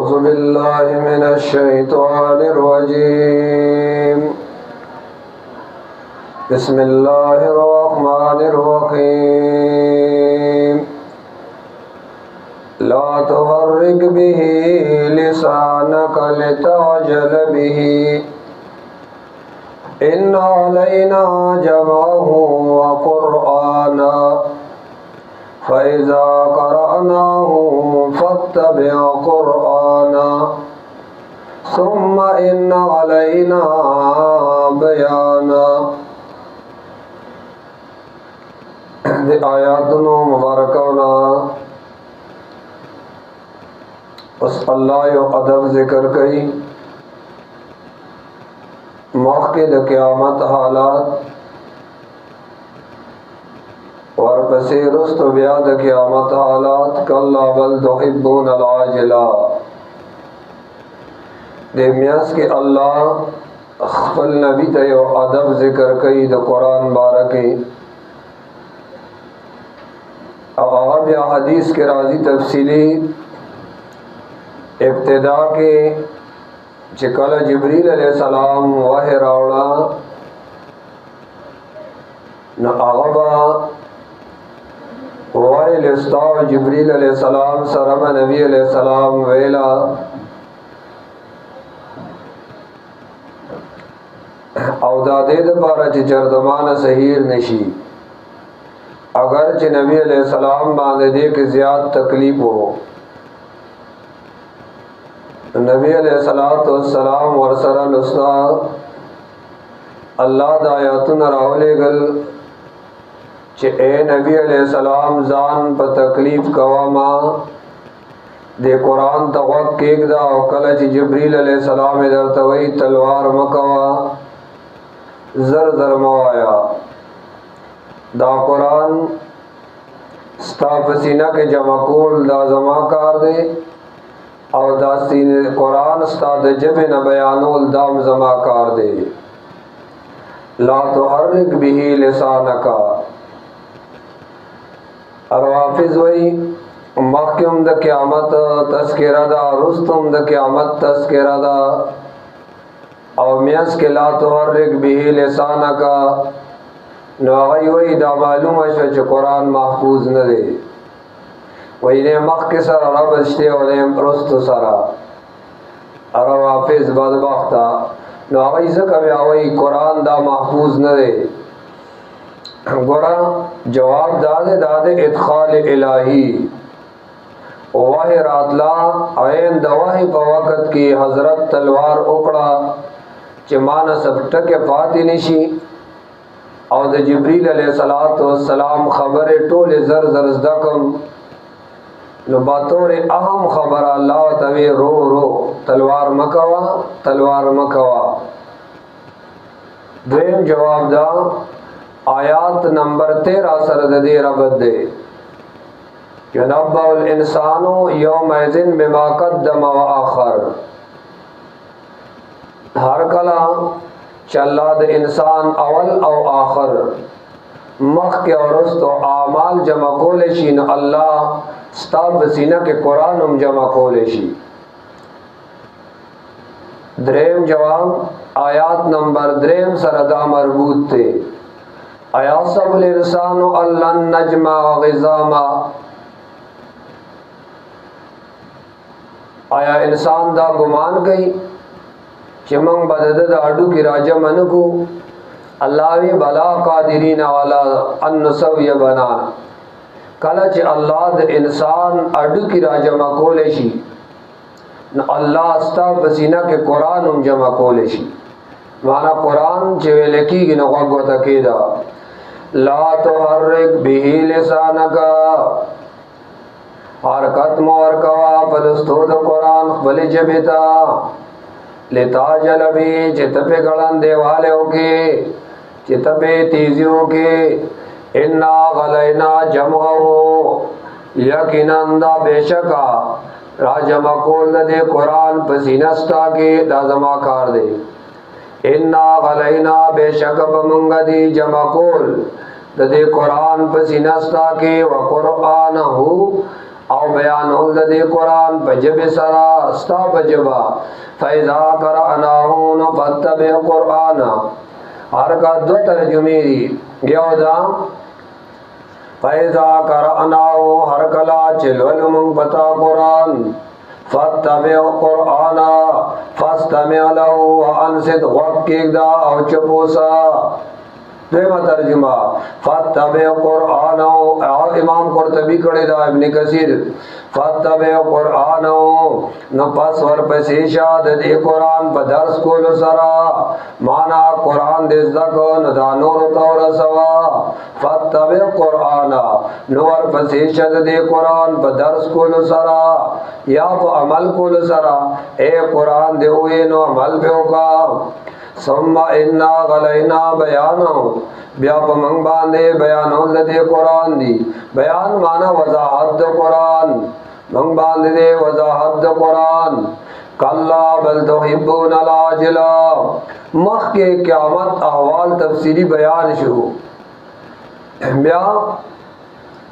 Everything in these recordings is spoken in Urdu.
أعوذ بالله من الشيطان الرجيم بسم الله الرحمن الرحيم لا تحرك به لسانك لتعجل به إن علينا جمعه وقرآنا فإذا قرأناه فاتبع قرآنا ثم إن علينا بيانا آیاتنو مبارکونا اس اللہ یو ادب ذکر کئی موقع د قیامت حالات ورپسې رستو بیا د قیامت حالات کلا بل تحبون العاجلہ دے میاس کے اللہ خپل نبی ته یو ادب ذکر کئی د قرآن بارکی او هغه بیا حدیث کے راضی تفصیلی ابتدا کے چې کله جبریل علیہ السلام وحی راوړه نو هغه به وحی لستاو جبریل علیہ السلام سره نبی علیہ السلام ویلا او دا دې لپاره چې جردمانه سحیر نشي اگر چې نبی علیہ السلام باندې دې کې زیات تکلیف وو نبی علیہ السلام ورسره لستا اللہ دا آیاتون راولے گل چې اے نبی علیہ السلام ځان په تکلیف کوا ما دے قرآن تغوک کیک دا او کله چې جبریل علیہ السلام درته وی تلوار مکوا زر زر موایا دا قرآن ستا پسینہ کے جمع کول دا زما کار دے او دا سین قرآن ستا د جبه نه بیانول دام زما کار دے لا تحرک به لسانک اروافظ وی مخکم د قیامت تذکرہ دا رستم د قیامت تذکرہ دا او میاس کے لا تحرک به لسانک نو غی وی دا معلومه شو چې قرآن محفوظ نه دی وینے مخ کے سر رب اشتے ونیم رست سرا اروافظ بدبختا نو آغای زکا بیا وی قرآن دا محفوظ ندے گورا جواب دادے ادخال الہی واہ راتلا عین دواہی پا وقت کی حضرت تلوار اکڑا چمانا سب ٹک پاتی نشی او د جبریل علیہ السلام خبر ټول زر زر زدکم نو بطور اہم خبر اللہ توی رو رو تلوار مکوا دویم جواب دا آیات نمبر 13 سرد دے ربط دے ینبع الانسان یومئذ بما قدم و آخر ہر کلا چلا د انسان اول او آخر مخ کے ورست و اعمال جمع کولے شی نو اللہ ستا بسینہ کے قرآن ہم جمع کولے شی دریم جواب آیات نمبر 3 سردا مربوط تھے ایاسب الانسان اللہ نجمع غزاما آیا انسان دا گمان گئی کہ منگ بدد دا اڈو کی راجہ منکو اللہ وی بلا قادرین والا ان نسوی بنان کله چې الله د انسان اډو کې را جمع کولې شي نو الله استا بسینه کې قرآن هم جمع کولې شي معنا قرآن چې ویل کېږي نو غوږ کېدا لا تحرک به لسانک حرکت مور کوا پدستو د قرآن خپل جبه تا لتاجل به چې تپه غړان دیواله وکي چې تپه تیزیو کې انا غلینا جمعو یقیناً دا بیشکا را جمع کول دے قرآن پسینستا کے دا زما کار دے انا غلینا بیشک بمنگ دی جمع کول دے قرآن پسینستا کے و قرآن ہو او بیانول د دې قران په جبه سرا استا په جبا فاذا قراناه نو فتبع قران هر کا دو ترجمه دي یو دا فاذا قراناه هر کلا چلول من پتا قران فتبع قرآن فاستمع له وانصت وقیق دا او چپوسا دویمہ ترجمہ فتبع قرآن امام قرطبی کڑی دا ابن کثیر فتبع قرآن نو پس ورپسی شاد دی قرآن پا درس کولو سرا مانا قرآن دزدکو ندانور تور سوا فتبع قرآن نو ورپسی شاد دی قرآن پا درس کولو سرا یا پا عمل کولو سرا اے قرآن دے ہوئے نو عمل پیو کا ثم انا غلینا بیانو بیا پا منگ باندے بیانو لدے قرآن دی بیان مانا وضاحت دا قرآن منگ باندے دے وضاحت دا قرآن کلا بل تحبون العاجلہ مخ کے قیامت احوال تفسیری بیان شروع بیا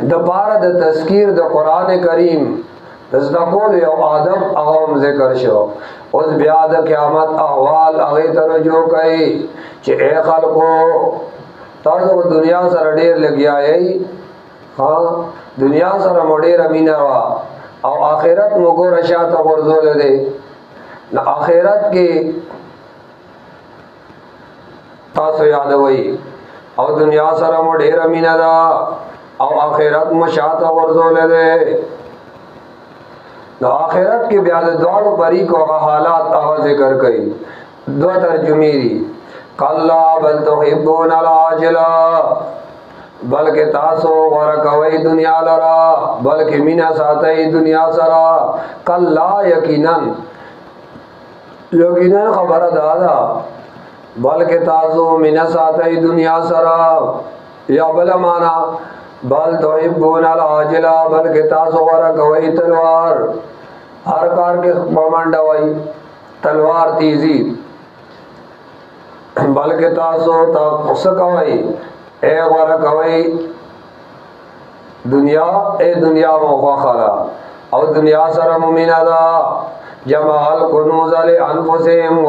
دا پارا دا تذکیر دا قرآن کریم تصدقول یو آدم اغام ذکر شو اس بیا دا قیامت احوال اغی ترجو کئی چه اے خلقو تارزو دنیا سر ڈیر لگیا ہے ہاں دنیا سر مڈیر امین روا او آخرت مگو رشاة غرزو لدے نا آخرت کی تاسو یادوئی او دنیا سر مڈیر امین دا او آخرت مشاة غرزو لدے نا آخرت کی بیاد دوڑ پری کو حالات آغا ذکر کئی دو ترجمی دی کلا بل تحبون العاجلہ بلکہ تاسو ورکوئی دنیا لرا بلکہ مینا ساتئی دنیا سرا کلا یقیناً خبر دادا بلکہ تاسو مینا ساتئی دنیا سرا یا بلا مانا بل تحبون العاجلہ بلکہ تاسو ورکوئی تلوار ہر کار کے ممنڈوئی تلوار تیزی بلکہ تاسو تاسکوئی اے ورکوئی دنیا اے دنیا موقع خلا او دنیا سر ممین دا جمع الکنوز لانفسهم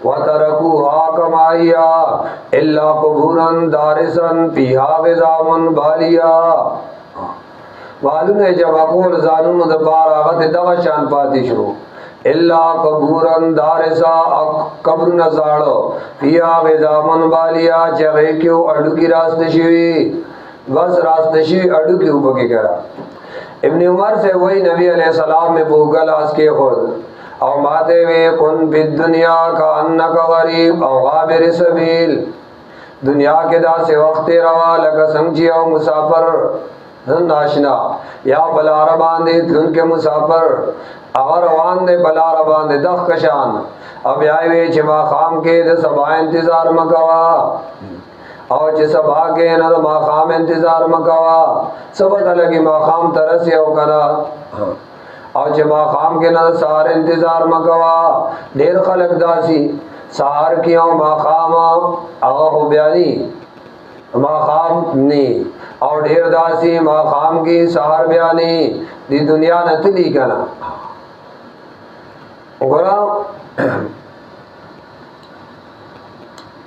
وترکوها کمائیا الا قبورا دارسا فیہا غزام بالیا معلوم ہے جب اقول زانون دبار آغت دغا شان پاتی شروع اللہ قبورن دارسا قبر نزاڑو فیا غزامن بالیا چغے کیوں اڈو کی راست شوی بس راست شوی اڈو کیوں بکی کرا ابن عمر سے وہی نبی علیہ السلام میں بوگل آس کے خود او ماتے وے کن فی الدنیا کا انکا غریب او غابر سبیل دنیا کے دا سے وقت روا لگا سمجھی او مسافر ناشنا یا بلار باندے دن کے مسافر اگر روان دے بلار باندے دخ کشان اب آئے وے چما خام کے دے سبا انتظار مکوا اور چھ سبا کے نا ما خام انتظار مکوا سبت لگی ما خام ترسی او کنا اور چھ ما خام کے نا سہار انتظار مکوا دیر خلق داسی سہار کیوں ما خام اگر ہو بیانی ما خام نی اور ڈھیر داسی ما خام کی سہار بیانی دی دنیا نتلی کنا گورا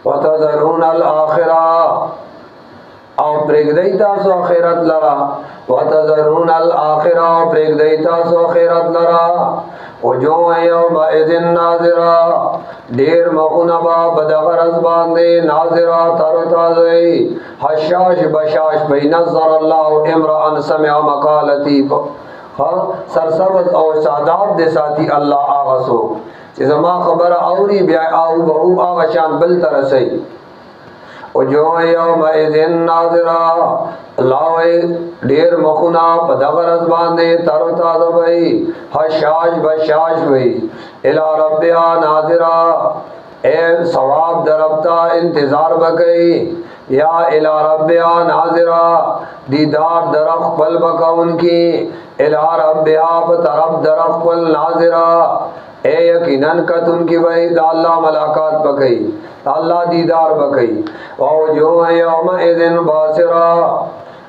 وتذرون الآخرہ او پریگ دیتا سو آخرت لرا وتذرون الآخرہ او پریگ دیتا سو آخرت لرا وجوہ یوم اذن ناظرہ دیر مغنبا بدغرز باندے ناظرہ ترتازئی حشاش بشاش بی نظر اللہ امرأن سمع مقالتی سرسبز او ساداب دے ساتھی اللہ آغسو چیزا ما خبر آوری بیا آو بہو آغشان بل ترسی وجوہ یوم اذن ناظرہ اللہ وی دیر مخنا پدغرز باندے ترتاز بی حشاش بشاش بی الہ ربیہ ناظرہ اے ثواب دربتا انتظار بکئی یا الہ ربیہ ناظرہ دیدار درخ پل بکا ان کی الہ ربیہ پترب درخ پل ناظرہ اے یقیناً کت ان کی بھئی دا اللہ ملاقات بکئی دا اللہ دیدار بکئی ووجوہ یوم اذن باسرہ